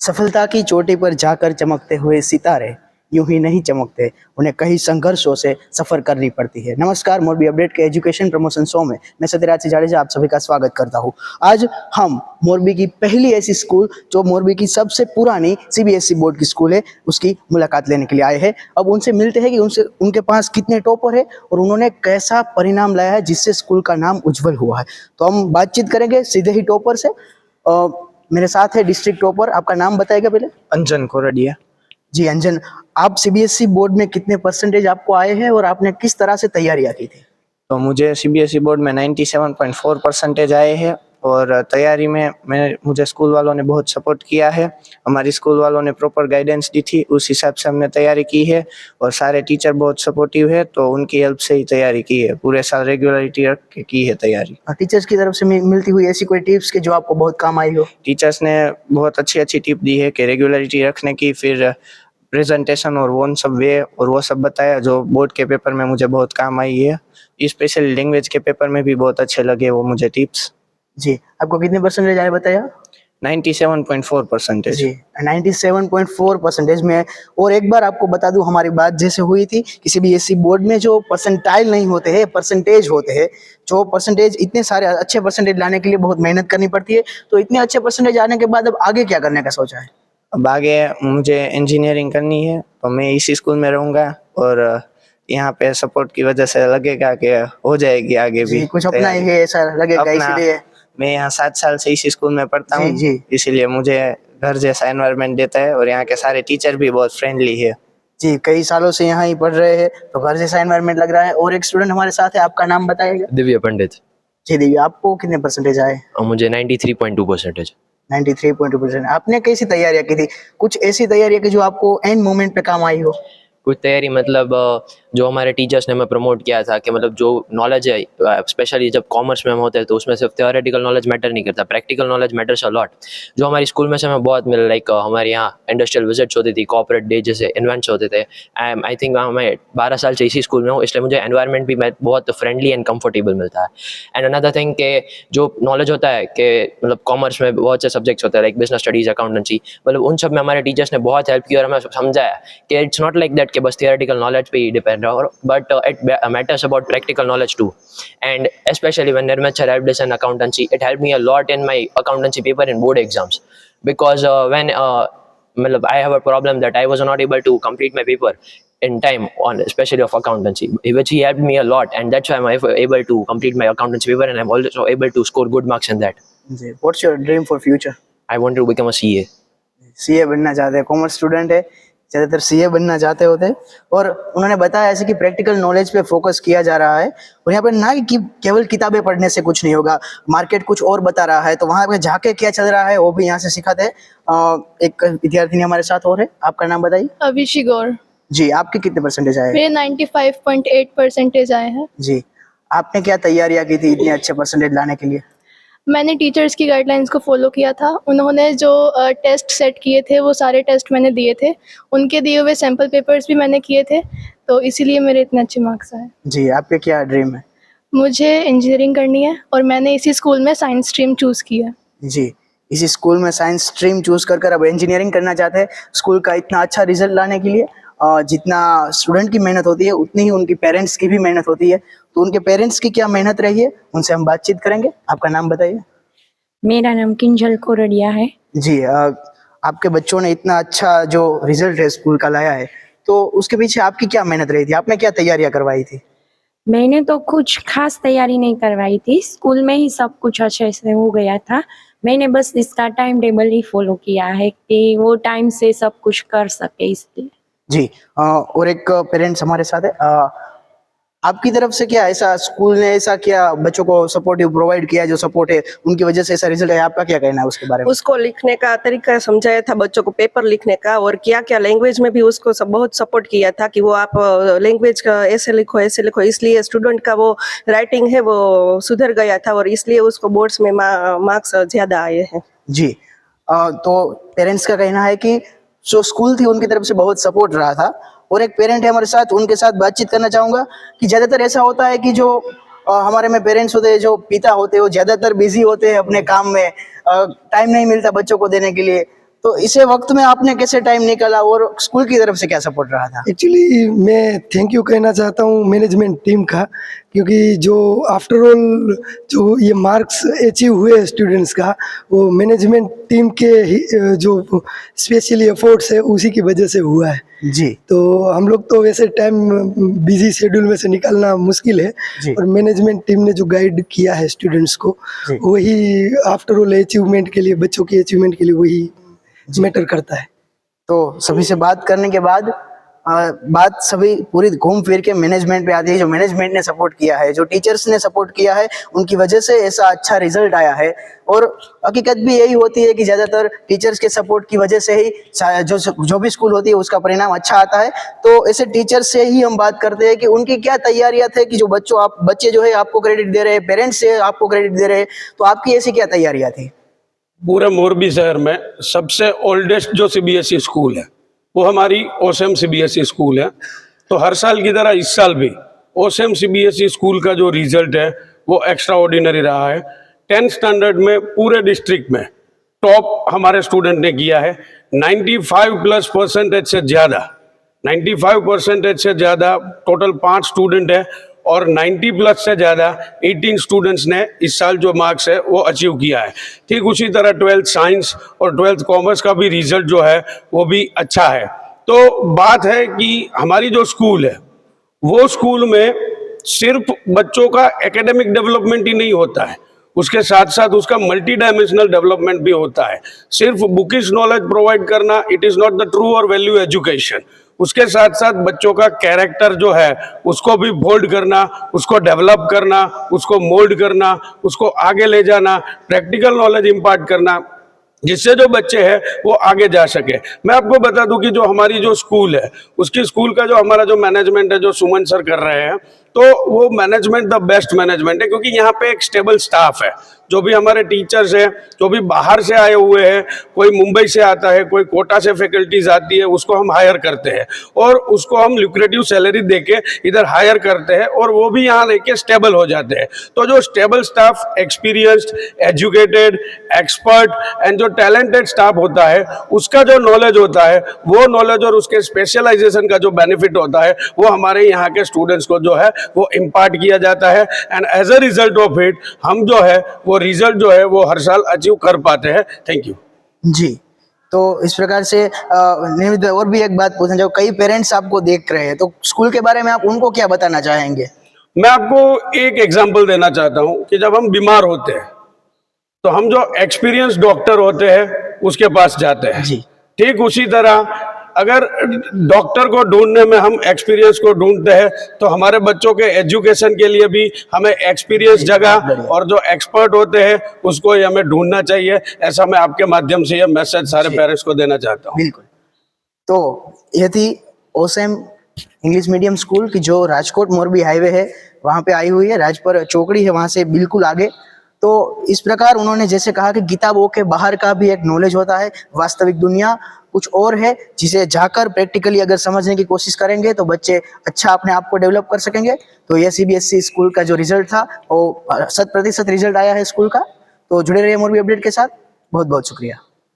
सफलता की चोटी पर जाकर चमकते हुए सितारे यूं ही नहीं चमकते, उन्हें कई संघर्षों से सफर करनी पड़ती है। नमस्कार, मोरबी अपडेट के एजुकेशन प्रमोशन शो में मैं सत्यराज सिंह जाडेजा आप सभी का स्वागत करता हूं। आज हम मोरबी की पहली ऐसी स्कूल जो मोरबी की सबसे पुरानी सीबीएसई बोर्ड की स्कूल है उसकी मुलाकात लेने के लिए आए हैं। अब उनसे मिलते हैं कि उनके पास कितने टॉपर है और उन्होंने कैसा परिणाम लाया है जिससे स्कूल का नाम उज्जवल हुआ है। तो हम बातचीत करेंगे सीधे ही टॉपर से। मेरे साथ है डिस्ट्रिक्ट टॉपर, आपका नाम बताएगा पहले? अंजन कोरडिया। जी अंजन, आप सीबीएसई बोर्ड में कितने परसेंटेज आपको आए हैं और आपने किस तरह से तैयारियां की थी? तो मुझे सीबीएसई बोर्ड में 97.4 परसेंटेज आए हैं और तैयारी में मुझे स्कूल वालों ने बहुत सपोर्ट किया है। हमारी स्कूल वालों ने प्रॉपर गाइडेंस दी थी, उस हिसाब से हमने तैयारी की है और सारे टीचर बहुत सपोर्टिव है, तो उनकी हेल्प से ही तैयारी की है। पूरे साल रेगुलरिटी रख के की है तैयारी। टीचर्स की तरफ से मिलती हुई ऐसी कोई टिप्स के जो आपको बहुत काम आई हो? टीचर्स ने बहुत अच्छी टिप दी है कि रेगुलरिटी रखने की, फिर प्रेजेंटेशन और वो सब बताया जो बोर्ड के पेपर में मुझे बहुत काम आई है। स्पेशली लैंग्वेज के पेपर में भी बहुत अच्छे लगे वो मुझे टिप्स। जी, आपको कितने परसेंटेज आए बताया? 97.4 परसेंटेज। जी, 97.4 परसेंटेज में। और एक बार आपको बता दूं, हमारी बात जैसे हुई थी कि सीबीएसई बोर्ड में जो परसेंटाइल नहीं होते हैं, परसेंटेज होते हैं। जो परसेंटेज, इतने सारे अच्छे परसेंटेज लाने के लिए बहुत मेहनत करनी पड़ती है। तो इतने अच्छे परसेंटेज आने के बाद अब आगे क्या करने का सोचा है? अब आगे मुझे इंजीनियरिंग करनी है, तो मैं इसी स्कूल में रहूँगा और यहाँ पे सपोर्ट की वजह से लगेगा कि हो जाएगी आगे भी। कुछ अपना ही है ऐसा लगेगा, इसीलिए मैं यहाँ 7 साल से इसी स्कूल में पढ़ता हूँ, जी। इसीलिए मुझे घर जैसा एनवायरनमेंट देता है और यहाँ के सारे टीचर भी बहुत फ्रेंडली है। जी, कई सालों से यहाँ ही पढ़ रहे हैं तो घर जैसा एनवायरनमेंट लग रहा है। और एक स्टूडेंट हमारे साथ है, आपका नाम बताइएगा? दिव्य पंडित। जी दिव्य, आपको कितने परसेंटेज आए? मुझे 93.2 परसेंटेज। 93.2%। आपने कैसी तैयारियां की थी? कुछ ऐसी तैयारियां की जो आपको एंड मोमेंट पे काम आई हो? कुछ तैयारी मतलब जो हमारे टीचर्स ने हमें प्रमोट किया था कि मतलब जो नॉलेज है, स्पेशली जब कॉमर्स में हम होते हैं तो उसमें सिर्फ थियोरेटिकल नॉलेज मैटर नहीं करता, practical knowledge matters a lot. जो हमारी स्कूल में से हमें बहुत मिला, लाइक हमारे यहाँ इंडस्ट्रियल विजिट्स होती थी, कॉर्पोरेट डे जैसे इवेंट्स होते थे। आई थिंक मैं 12 साल से इसी स्कूल में हूँ, इसलिए मुझे एनवायरनमेंट भी बहुत फ्रेंडली एंड कम्फर्टेबल मिलता है। एंड अनदर थिंग के जो नॉलेज होता है कि मतलब कॉमर्स में बहुत से सब्जेक्ट्स होते हैं लाइक बिजनेस स्टडीज, अकाउंटेंसी, मतलब उन सब में हमारे टीचर्स ने बहुत हेल्प की और हमें समझाया कि इट्स नॉट लाइक दैट कि बस थियोरेटिकल knowledge पे depend or but it matters about practical knowledge too. And especially when Nirmit sir helped us in accountancy, it helped me a lot in my accountancy paper in board exams, because when I have a problem that I was not able to complete my paper in time on especially of accountancy, which he helped me a lot, and that's why I'm able to complete my accountancy paper and I'm also able to score good marks in that. What's your dream for future? I want to become a CA. CA बनना चाहते हैं, commerce student है, ज़्यादातर CA बनना चाहते होते हैं। और उन्होंने बताया ऐसे कि प्रैक्टिकल नॉलेज पे फोकस किया जा रहा है और यहाँ पे ना कि केवल किताबें पढ़ने से कुछ नहीं होगा, मार्केट कुछ और बता रहा है, तो वहाँ पे जाके क्या चल रहा है वो भी यहाँ से सिखाते हैं। एक विद्यार्थिनी हमारे साथ और है, आपका नाम बताइए? अभिषेक गौर। जी, आपके कितने परसेंटेज आए? मेरे 95.8 परसेंटेज आए हैं। जी, आपने क्या तैयारियाँ की थी इतने अच्छे परसेंटेज लाने के लिए? मैंने टीचर्स की गाइडलाइंस को फॉलो किया था। उन्होंने जो टेस्ट सेट किए थे वो सारे टेस्ट मैंने दिए थे, उनके दिए हुए सैम्पल पेपर्स भी मैंने किए थे, तो इसीलिए मेरे इतने अच्छे मार्क्स आए। जी, आपके क्या ड्रीम है? मुझे इंजीनियरिंग करनी है और मैंने इसी स्कूल में साइंस स्ट्रीम चूज़ की है। जी, इसी स्कूल में साइंस स्ट्रीम चूज़ कर अब इंजीनियरिंग करना चाहते हैं। स्कूल का इतना अच्छा रिजल्ट लाने के लिए जितना स्टूडेंट की मेहनत होती है उतनी ही उनकी पेरेंट्स की भी मेहनत होती है। तो उनके पेरेंट्स की क्या मेहनत रही है उनसे हम बातचीत करेंगे। आपका नाम बताइए? मेरा नाम किंजल कोरडिया है। जी, आपके बच्चों ने इतना अच्छा जो रिजल्ट है स्कूल का लाया है, तो उसके पीछे आपकी क्या मेहनत रही थी? आपने क्या तैयारियां करवाई थी? मैंने तो कुछ खास तैयारी नहीं करवाई थी, स्कूल में ही सब कुछ अच्छे से हो गया था। मैंने बस इसका टाइम टेबल ही फॉलो किया है कि वो टाइम से सब कुछ कर सके, इसलिए। जी, और एक पेरेंट्स हमारे साथ है, आपकी तरफ से क्या ऐसा स्कूल ने ऐसा क्या बच्चों को सपोर्टिव प्रोवाइड किया जो सपोर्ट है उनकी वजह से ऐसा रिजल्ट है? आपका क्या कहना है उसके बारे में? उसको लिखने का तरीका समझाया था बच्चों को, पेपर लिखने का, और क्या क्या लैंग्वेज में भी उसको सब बहुत सपोर्ट किया था कि वो आप लैंग्वेज का ऐसे लिखो, इसलिए स्टूडेंट का वो राइटिंग है वो सुधर गया था और इसलिए उसको बोर्ड्स में मार्क्स ज्यादा आए हैं। जी, तो पेरेंट्स का कहना है कि जो स्कूल थी उनकी तरफ से बहुत सपोर्ट रहा था। और एक पेरेंट है हमारे साथ, उनके साथ बातचीत करना चाहूँगा कि ज़्यादातर ऐसा होता है कि जो हमारे में पेरेंट्स होते हैं, जो पिता होते हैं, वो ज़्यादातर बिजी होते हैं अपने काम में, टाइम नहीं मिलता बच्चों को देने के लिए। तो इसे वक्त में आपने कैसे टाइम निकाला और स्कूल की तरफ से क्या सपोर्ट रहा था? एक्चुअली मैं थैंक यू कहना चाहता हूँ मैनेजमेंट टीम का, क्योंकि जो आफ्टर ऑल जो ये मार्क्स अचीव हुए स्टूडेंट्स का, वो मैनेजमेंट टीम के ही जो स्पेशली एफर्ट्स है उसी की वजह से हुआ है। जी तो हम लोग तो वैसे टाइम बिजी शेड्यूल में से निकालना मुश्किल है, जी। और मैनेजमेंट टीम ने जो गाइड किया है स्टूडेंट्स को, जी। वही आफ्टर ऑल अचीवमेंट के लिए, बच्चों की अचीवमेंट के लिए वही मैटर करता है। तो सभी से बात करने के बाद बात सभी पूरी घूम फिर के मैनेजमेंट पे आती है। जो मैनेजमेंट ने सपोर्ट किया है, जो टीचर्स ने सपोर्ट किया है, उनकी वजह से ऐसा अच्छा रिजल्ट आया है। और हकीकत भी यही होती है कि ज़्यादातर टीचर्स के सपोर्ट की वजह से ही जो भी स्कूल होती है उसका परिणाम अच्छा आता है। तो ऐसे टीचर्स से ही हम बात करते हैं कि उनकी क्या तैयारियां थे कि जो बच्चे जो है आपको क्रेडिट दे रहे हैं, पेरेंट्स से आपको क्रेडिट दे रहे हैं, तो आपकी ऐसी क्या तैयारियां थी? पूरे मोरबी शहर में सबसे ओल्डेस्ट जो सीबीएसई स्कूल है वो हमारी ओसेम सीबीएसई स्कूल है। तो हर साल की तरह इस साल भी ओसेम सीबीएसई स्कूल का जो रिजल्ट है वो एक्स्ट्रा ऑर्डिनरी रहा है। 10th स्टैंडर्ड में पूरे डिस्ट्रिक्ट में टॉप हमारे स्टूडेंट ने किया है। 95+% से ज़्यादा, 95% से ज़्यादा टोटल 5 स्टूडेंट है, और 90+ से ज़्यादा 18 स्टूडेंट्स ने इस साल जो मार्क्स है वो अचीव किया है। ठीक उसी तरह 12th साइंस और 12th कॉमर्स का भी रिजल्ट जो है वो भी अच्छा है। तो बात है कि हमारी जो स्कूल है वो स्कूल में सिर्फ बच्चों का एकेडमिक डेवलपमेंट ही नहीं होता है, उसके साथ साथ उसका मल्टी डायमेंशनल डेवलपमेंट भी होता है। सिर्फ बुकिश नॉलेज प्रोवाइड करना it is not the true और वैल्यू एजुकेशन। उसके साथ साथ बच्चों का कैरेक्टर जो है उसको भी बोल्ड करना, उसको डेवलप करना, उसको मोल्ड करना, उसको आगे ले जाना, प्रैक्टिकल नॉलेज इम्पार्ट करना, जिससे जो बच्चे हैं वो आगे जा सके। मैं आपको बता दूं कि जो हमारी जो स्कूल है उसकी स्कूल का जो हमारा जो मैनेजमेंट है, जो सुमन सर कर रहे हैं, तो वो मैनेजमेंट द बेस्ट मैनेजमेंट है, क्योंकि यहाँ पे एक स्टेबल स्टाफ है। जो भी हमारे टीचर्स हैं, जो भी बाहर से आए हुए हैं, कोई मुंबई से आता है, कोई कोटा से फैकल्टीज आती है, उसको हम हायर करते हैं और उसको हम ल्यूक्रेटिव सैलरी देके इधर हायर करते हैं और वो भी यहाँ रह के स्टेबल हो जाते हैं। तो जो stable staff, experienced, educated, expert and जो टैलेंटेड स्टाफ होता है, उसका जो नॉलेज होता है, वो नॉलेज और उसके स्पेशलाइजेशन का जो बेनिफिट होता है वो हमारे यहाँ के स्टूडेंट्स को जो है वो इम्पार्ट किया जाता है। And as a result of it हम जो है वो रिजल्ट जो है वो हर साल अचीव कर पाते हैं। थैंक यू जी। तो इस प्रकार से निमित भाई, और भी एक बात पूछना चाहूँ, कई पेरेंट्स आपको देख रहे हैं, तो स्कूल के बारे में आप उनको क्या बताना चाहेंगे? मैं आपको एक एग्जांपल देना चाहता हूं कि जब हम बीमार होते हैं तो हम जो एक्सपीरियंस डॉक्टर होते हैं उसके पास जाते हैं जी। ठीक उसी तरह अगर डॉक्टर को ढूंढने में हम एक्सपीरियंस को ढूंढते हैं तो हमारे बच्चों के एजुकेशन के लिए भी हमें एक्सपीरियंस जगह और जो एक्सपर्ट होते हैं उसको ही हमें ढूंढना चाहिए। ऐसा मैं आपके माध्यम से यह मैसेज सारे पेरेंट्स को देना चाहता हूँ। बिल्कुल। तो ये थी ओसेम इंग्लिश मीडियम स्कूल की जो राजकोट मोरबी हाईवे है वहाँ पे आई हुई है, राजपर चौकड़ी है वहाँ से बिल्कुल आगे। तो इस प्रकार उन्होंने जैसे कहा कि किताबों के बाहर का भी एक नॉलेज होता है, वास्तविक दुनिया कुछ और है, जिसे जाकर प्रैक्टिकली अगर समझने की कोशिश करेंगे तो बच्चे अच्छा अपने आप को डेवलप कर सकेंगे। तो ये सीबीएसई स्कूल का जो रिजल्ट था वो 100% रिजल्ट आया है स्कूल का। तो जुड़े रहिए मोरबी अपडेट के साथ। बहुत बहुत शुक्रिया।